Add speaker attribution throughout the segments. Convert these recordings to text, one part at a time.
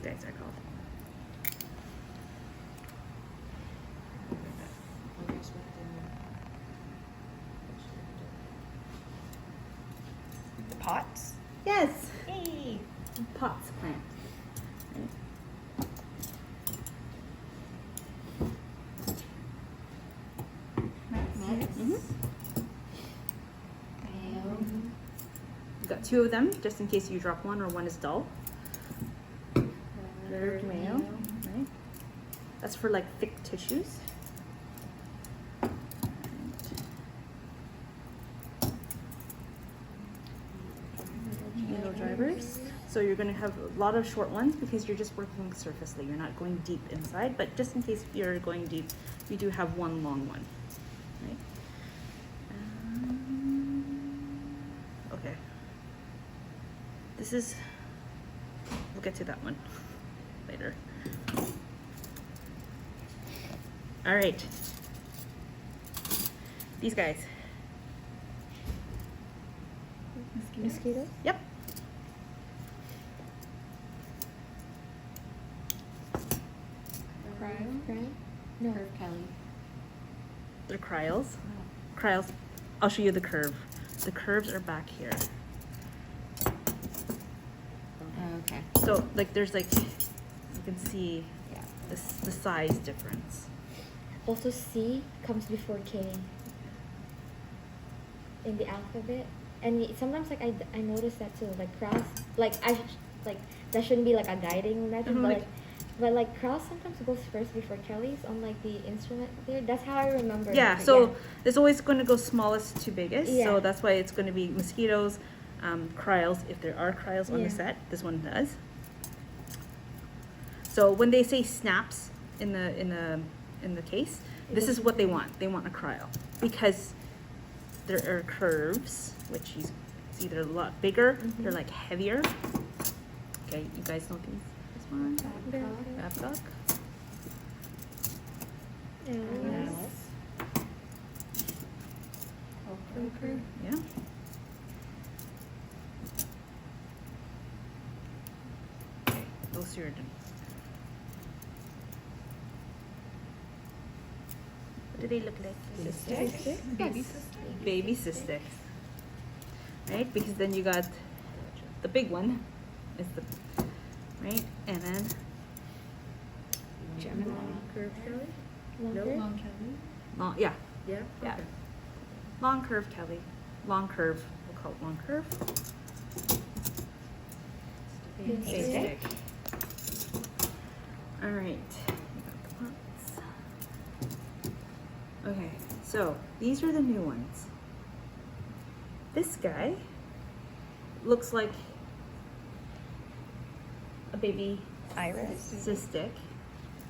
Speaker 1: guys are called?
Speaker 2: The pots?
Speaker 1: Yes,
Speaker 2: Hey!
Speaker 1: pots plant. Right? Mhm. We've got two of them, just in case you drop one or one is dull. Curved mayo, right? That's for like thick tissues. Needle drivers. So you're going to have a lot of short ones because you're just working surfacely. You're not going deep inside, but just in case you're going deep, you do have one long one, right? Okay. This is, we'll get to that one later. All right. These guys.
Speaker 3: Mosquito?
Speaker 1: Yep.
Speaker 3: Right? No.
Speaker 2: Curve Kelly.
Speaker 1: They're cryals. Cryals. I'll show you the curve. The curves are back here.
Speaker 2: Okay.
Speaker 1: So like there's like, you can see
Speaker 2: Yeah.
Speaker 1: the size difference.
Speaker 3: Also, C comes before K in the alphabet, and sometimes like I notice that too. Like cross, like like that shouldn't be like a guiding method, but like cross sometimes goes first before Kelly's on like the instrument there. That's how I remember.
Speaker 1: Yeah,
Speaker 3: it,
Speaker 1: so it's always going to go smallest to biggest.
Speaker 3: Yeah.
Speaker 1: So that's why it's going to be mosquitoes, cryals, if there are cryals on the
Speaker 3: Yeah.
Speaker 1: set. This one does. So when they say snaps in the case, this is what they want. They want a cryo because there are curves, which is it's either a lot bigger, they're like heavier. Okay, you guys know these. This one, Babcock. Yeah. Okay, those are done. What do they look like?
Speaker 2: Cystic? Baby cystic?
Speaker 1: Baby cystic. Right? Because then you got the big one is the right, and then
Speaker 2: Gemini?
Speaker 4: Curve Kelly?
Speaker 3: Longer?
Speaker 4: Long Kelly?
Speaker 1: long, yeah,
Speaker 4: Yeah?
Speaker 1: yeah.
Speaker 4: Okay.
Speaker 1: Long curve, Kelly. Long curve. We'll call it long curve.
Speaker 3: Baby
Speaker 1: Cystic. All right. We got the pots. Okay, so these are the new ones. This guy looks like a baby
Speaker 2: Iris?
Speaker 1: cystic,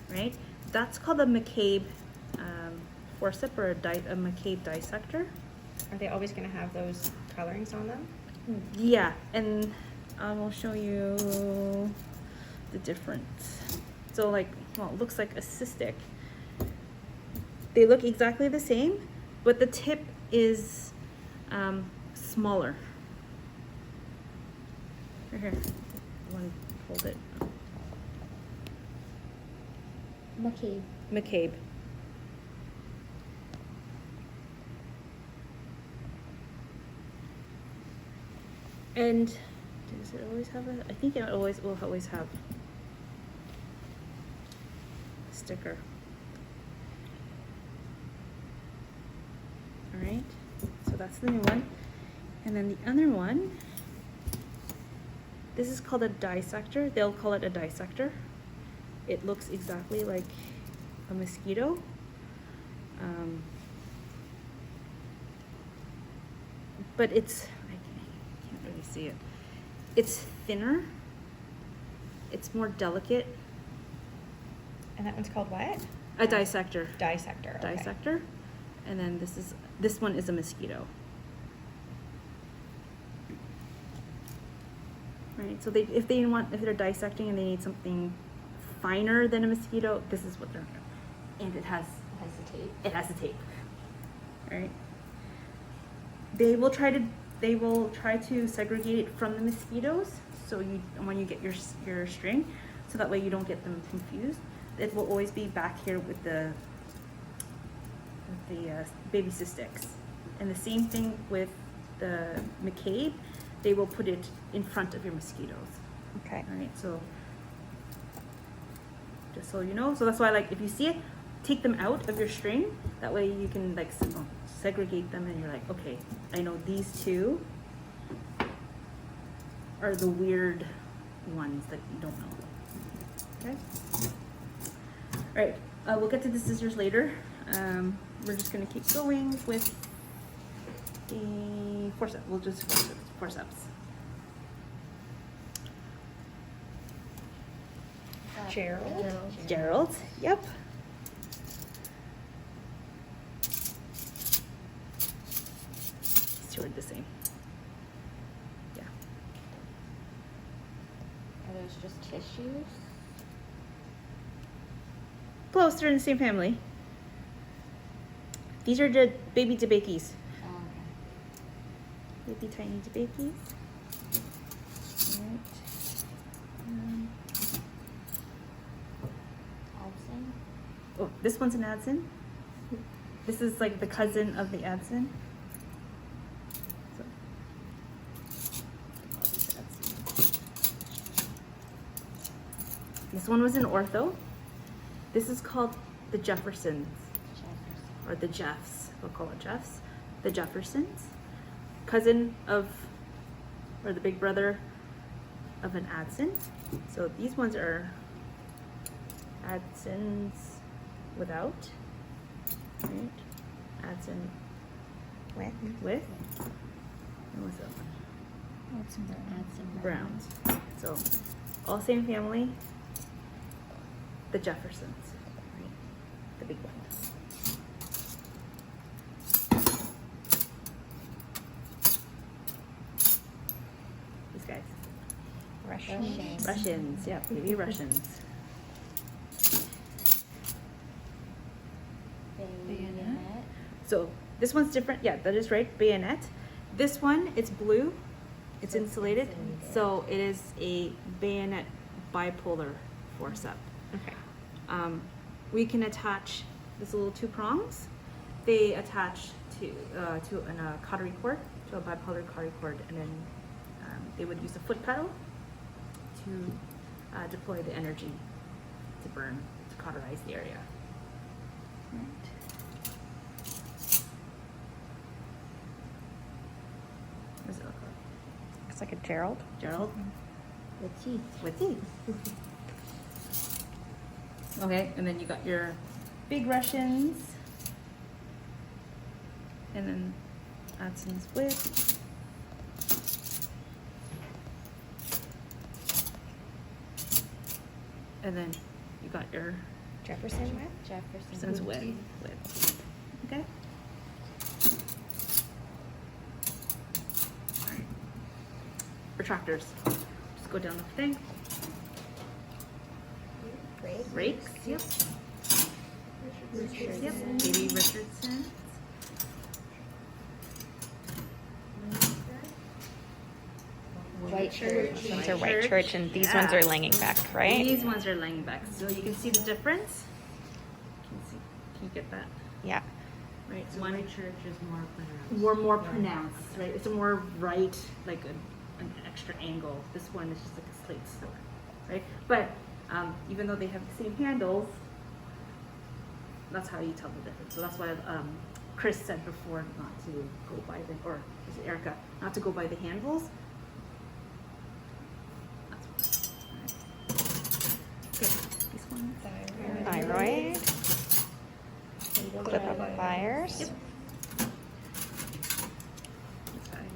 Speaker 1: right? That's called a McCabe forceps or a McCabe dissector.
Speaker 2: Are they always going to have those colorings on them?
Speaker 1: Yeah, and I will show you the difference. So like, well, it looks like a cystic. They look exactly the same, but the tip is smaller. Right here, you want to hold it.
Speaker 3: McCabe.
Speaker 1: McCabe. And does it always have a? I think it always will always have a sticker. All right, so that's the new one, and then the other one. This is called a dissector. They'll call it a dissector. It looks exactly like a mosquito. But it's, I can't really see it. It's thinner. It's more delicate.
Speaker 2: And that one's called what?
Speaker 1: A dissector.
Speaker 2: Dissector. Okay.
Speaker 1: Dissector. And then this one is a mosquito. Right, so if they're dissecting and they need something finer than a mosquito, this is what they're, and it has
Speaker 2: Has the tape.
Speaker 1: it has a tape. Right. They will try to segregate it from the mosquitoes. So when you get your string, so so that way you don't get them confused. It will always be back here with the baby cystics. And the same thing with the McCabe, they will put it in front of your mosquitoes.
Speaker 2: Okay.
Speaker 1: All right, so just so you know, so that's why, like, if you see it, take them out of your string. That way you can like segregate them, and you're like, okay, I know these two are the weird ones that you don't know. Okay. All right, we'll get to the scissors later. We're just gonna keep going with the forceps. We'll just forceps.
Speaker 2: Gerald.
Speaker 1: Gerald, yep. It's the same. Yeah.
Speaker 3: Are those just tissues?
Speaker 1: Close, they're in the same family. These are the baby debakis.
Speaker 3: Oh, okay.
Speaker 1: Baby tiny debakis. Alright.
Speaker 3: Absent?
Speaker 1: Oh, this one's an Adson. This is like the cousin of the Adson. So. This one was an ortho. This is called the Jeffersons, or the Jeffs. We'll call it Jeffs. The Jeffersons, cousin of, or the big brother of an Adson. So these ones are Adsons without, right? Adson with. And what's that one?
Speaker 3: Add some
Speaker 1: Browns. So all same family. The Jeffersons, right? The big ones. These guys.
Speaker 2: Russian.
Speaker 1: Russians, yeah, baby Russians.
Speaker 3: Bayonet.
Speaker 1: So this one's different. Yeah, that is right. Bayonet. This one, it's blue. It's
Speaker 3: So it's
Speaker 1: insulated.
Speaker 3: insulated.
Speaker 1: So it is a bayonet bipolar forceps.
Speaker 2: Okay.
Speaker 1: We can attach these little two prongs. They attach to a cautery cord, to a bipolar cautery cord, and then they would use a foot pedal to deploy the energy to burn, to cauterize the area. Right. What does it look like?
Speaker 2: Looks like a Gerald.
Speaker 1: Gerald?
Speaker 3: With teeth.
Speaker 1: With teeth. Okay, and then you got your big Russians, and then Adson's with. And then you got your
Speaker 2: Jefferson with.
Speaker 1: Jefferson's with. Okay. Alright. Retractors. Just go down the thing. Rakes. Yep. Yep. Baby Richardson.
Speaker 3: White church.
Speaker 2: These are white church, and these ones are Langenbeck, right?
Speaker 1: These ones are Langenbeck. So you can see the difference. Can you get that?
Speaker 2: Yeah.
Speaker 1: Right.
Speaker 4: So
Speaker 1: One
Speaker 4: white church is more pronounced.
Speaker 1: more pronounced, right? It's a more right, like an extra angle. This one is just like a slate store, right? But even though they have the same handles, that's how you tell the difference. So that's why Chris said before not to go by the, or was it Erica, not to go by the handles. That's why. All right. Okay, these ones.
Speaker 2: Thyroid. Clip up pliers.
Speaker 1: Yep. These guys.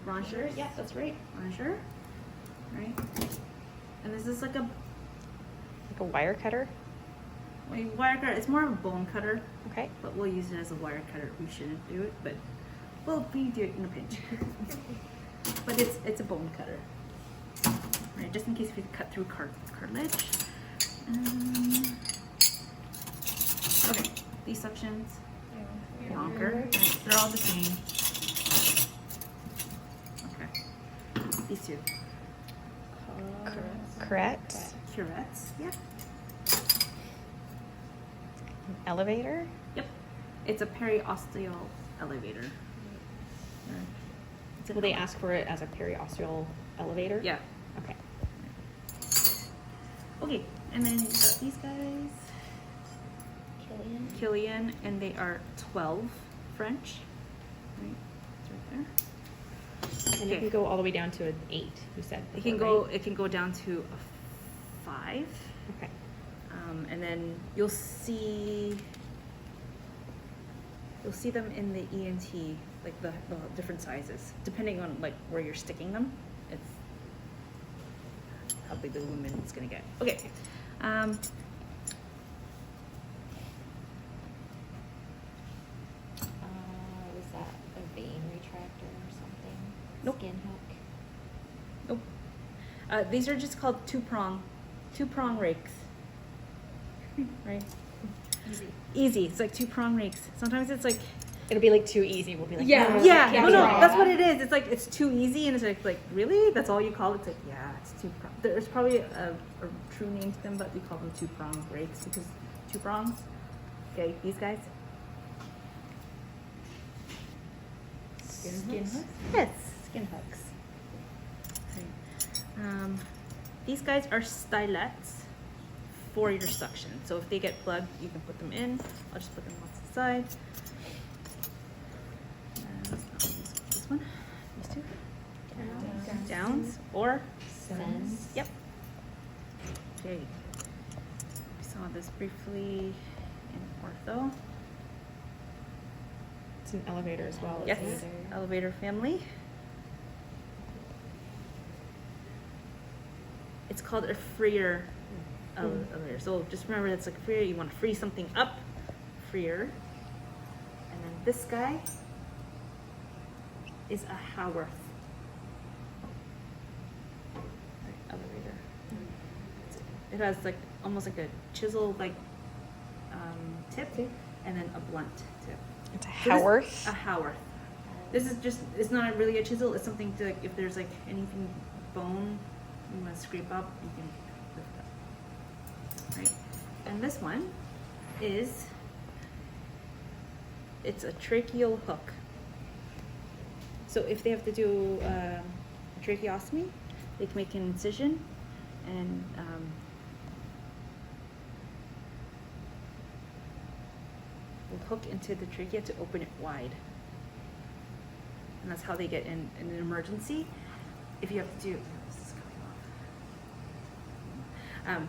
Speaker 1: Rongeur, yeah, that's right. Rongeur, right? And this is like a
Speaker 2: Like a wire cutter.
Speaker 1: wire cutter. It's more of a bone cutter,
Speaker 2: Okay.
Speaker 1: but we'll use it as a wire cutter. We shouldn't do it, but we do it in a pinch. But it's a bone cutter, right? Just in case we cut through cartilage. Okay, these sections. Longer. They're all the same. Okay. These two.
Speaker 2: Correct.
Speaker 1: Curettes. Yep.
Speaker 2: Elevator.
Speaker 1: Yep. It's a periosteal elevator. It's
Speaker 2: Will they ask for it as a periosteal elevator?
Speaker 1: Yeah.
Speaker 2: Okay.
Speaker 1: Okay, and then you got these guys,
Speaker 3: Killian.
Speaker 1: Killian, and they are 12 French. Right, it's right there.
Speaker 2: And it
Speaker 1: Okay.
Speaker 2: can go all the way down to an 8. You said.
Speaker 1: It can
Speaker 2: before,
Speaker 1: go.
Speaker 2: right?
Speaker 1: It can go down to a 5,
Speaker 2: Okay.
Speaker 1: and then you'll see. You'll see them in the ENT, like the different sizes, depending on like where you're sticking them. It's how big the lumen is gonna get. Okay.
Speaker 3: Was that a vein retractor or something?
Speaker 1: Nope.
Speaker 3: Skin hook.
Speaker 1: Nope. These are just called two prong rakes. Right? Easy. It's like two prong rakes. Sometimes it's like
Speaker 2: It'll be like too easy. We'll be like,
Speaker 1: yeah,
Speaker 2: no,
Speaker 1: yeah.
Speaker 2: can't
Speaker 1: No,
Speaker 2: be
Speaker 1: no,
Speaker 2: wrong.
Speaker 1: that's what it is. It's like it's too easy, and it's like really? That's all you call it? It's like yeah, it's two prong. There's probably a true name to them, but we call them two prong rakes because two prongs. Okay, these guys. Skin hooks. Yes, skin hooks. Okay. These guys are stylets for your suction. So if they get plugged, you can put them in. I'll just put them off to the side. This one, these two. Downs or
Speaker 3: Sends.
Speaker 1: Yep. Okay. We saw this briefly in ortho.
Speaker 2: It's an elevator as well.
Speaker 1: Yes,
Speaker 2: isn't it?
Speaker 1: elevator family. It's called a freer elevator. So just remember that's like freer. You want to free something up, freer. And then this guy is a Haworth elevator. It has like almost like a chisel like tip, and then a blunt tip.
Speaker 2: It's a
Speaker 1: So this-
Speaker 2: Haworth.
Speaker 1: A Haworth. This is just, it's not really a chisel, it's something to, like, if there's like anything bone you want to scrape up, you can lift up. Right? And this one is, it's a tracheal hook. So if they have to do a tracheostomy, they can make an incision and will hook into the trachea to open it wide. And that's how they get in an emergency. If you have to do, this is coming off.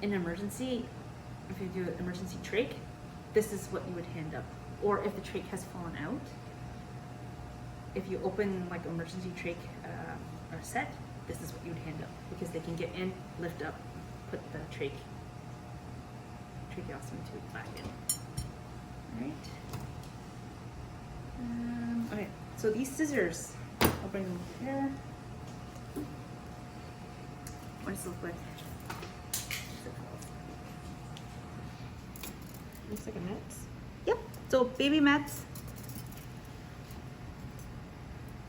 Speaker 1: In an emergency, if you do an emergency trach, this is what you would hand up. Or if the trach has fallen out, if you open like emergency trach or set, this is what you would hand up because they can get in, lift up, put the tracheostomy tube back in. All right. Okay, so these scissors, I'll bring them over here. What does it look like?
Speaker 2: Looks like a Mets.
Speaker 1: Yep, so baby mats.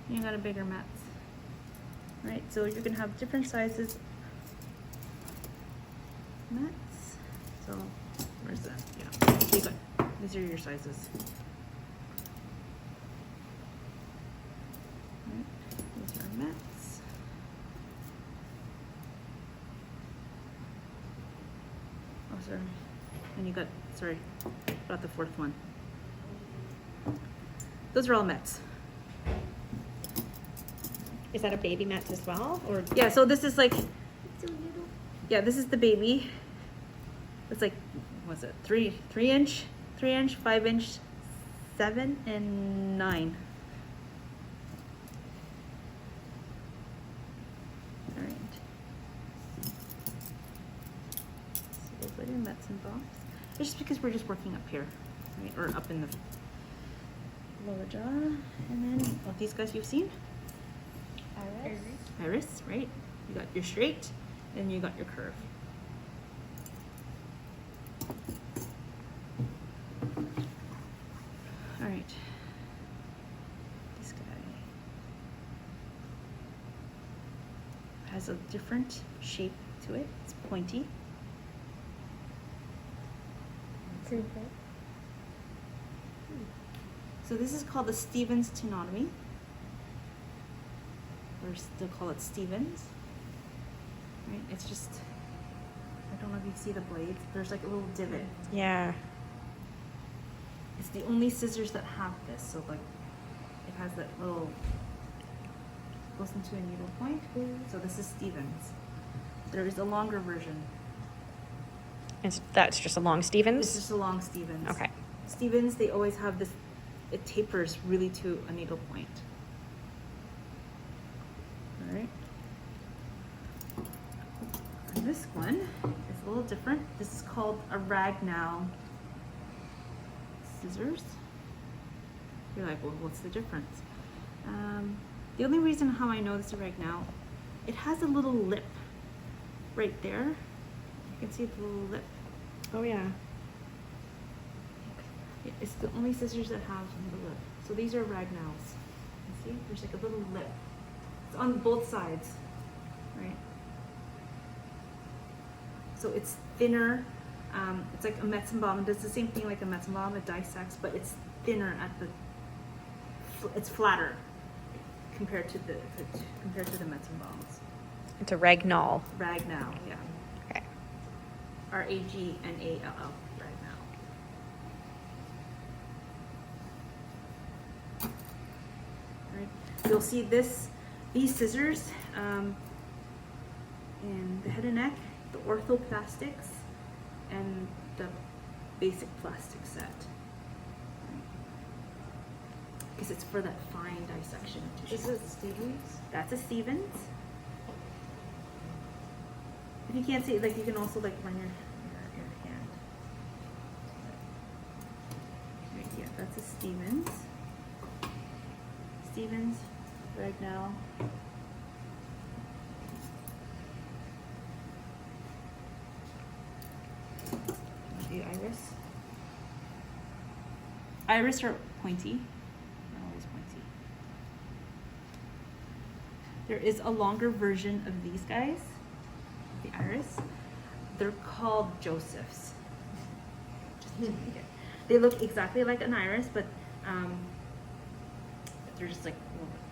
Speaker 1: You got a bigger mats. Right, so you're gonna have different sizes mats. So, where's that? Yeah, you got, these are your sizes. Right, these are mats. Oh, sorry. And you got, sorry, about the fourth one. Those are all mats.
Speaker 2: Is that a baby Mets as well, or
Speaker 1: Yeah, so this is like, yeah, this is the baby. It's like, what's it, 3 inch, 5 inch, 7 and 9. All right. So those are your nuts and bolts. It's just because we're just working up here, right, or up in the lower jaw, and then these guys you've seen.
Speaker 3: Iris.
Speaker 1: Iris, right? You got your straight, and you got your curve. All right. This guy has has a different shape to it. It's pointy.
Speaker 3: Perfect.
Speaker 1: So this is called the Stevens tenotomy. Or they'll call it Stevens. Right? It's just, I don't know if you see the blades. There's like a little divot.
Speaker 2: Yeah.
Speaker 1: It's the only scissors that have this. So like, it has that little, goes into a needle point. So this is Stevens. There is a longer version.
Speaker 2: That's just a long
Speaker 1: This
Speaker 2: Stevens?
Speaker 1: is just a long Stevens.
Speaker 2: Okay.
Speaker 1: Stevens, they always have this, it tapers really to a needle point. All right. And this one is a little different. This is called a Ragnall scissors. You're like, well, what's the difference? The only reason how I know this is a Ragnall, it has a little lip right there. You can see the little lip.
Speaker 2: Oh, yeah.
Speaker 1: It's the only scissors that have the lip. So these are Ragnalls. You see? There's like a little lip. It's on both sides, right? So it's thinner. It's like a Metzenbaum. It does the same thing like a Metzenbaum. It dissects, but it's thinner at the. It's flatter compared to the Metzenbaums.
Speaker 2: It's a Ragnall.
Speaker 1: Ragnall, yeah.
Speaker 2: Okay.
Speaker 1: Ragnall. Right. You'll see these scissors in the head and neck, the orthoplastics, and the basic plastic set. Because it's for that fine dissection of tissue.
Speaker 4: Is it Stevens?
Speaker 1: That's a Stevens. If you can't see it, like you can also like run your hand. Right, yeah, that's a Stevens. Stevens, right now. The iris. Iris are pointy. They're always pointy. There is a longer version of these guys, the iris. They're called Josephs. They look exactly like an iris, but they're just like a little bit